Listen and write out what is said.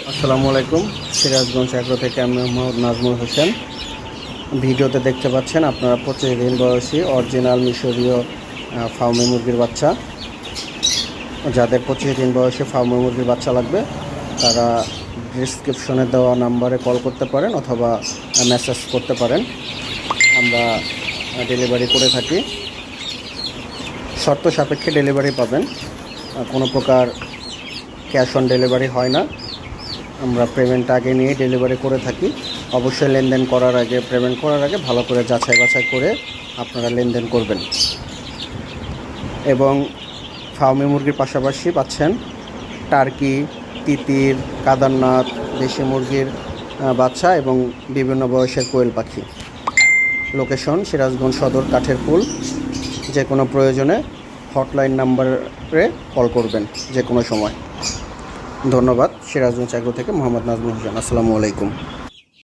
আসসালামু আলাইকুম। সিরাজগঞ্জ এগ্রো থেকে আমি মোহাম্মদ নাজমুল হোসেন। ভিডিওতে দেখতে পাচ্ছেন আপনারা 25 দিন বয়সী অরিজিনাল মিশরীয় ফার্মি মুরগির বাচ্চা। যাদের 25 দিন বয়সে ফার্মি মুরগির বাচ্চা লাগবে তারা ডিসক্রিপশনে দেওয়া নাম্বারে কল করতে পারেন অথবা মেসেজ করতে পারেন। আমরা ডেলিভারি করে থাকি। শর্ত সাপেক্ষে ডেলিভারি পাবেন, কোনো প্রকার ক্যাশ অন ডেলিভারি হয় না। আমরা পেমেন্ট আগে নিয়ে ডেলিভারি করে থাকি। অবশ্যই লেনদেন করার আগে, পেমেন্ট করার আগে ভালো করে যাচাই বাছাই করে আপনারা লেনদেন করবেন। এবং ফার্মি মুরগির পাশাপাশি পাচ্ছেন টার্কি, তিতির, কাদারনাথ, দেশি মুরগির বাচ্চা এবং বিভিন্ন বয়সের কোয়েল পাখি। লোকেশন সিরাজগঞ্জ সদর কাঠেরপুল। যে কোনো প্রয়োজনে হটলাইন নাম্বারে কল করবেন যে কোনো সময়। ধন্যবাদ। সিরাজগঞ্জ এগ্রো থেকে মোহাম্মদ নাজমুল হোসেন। আসসালামু আলাইকুম।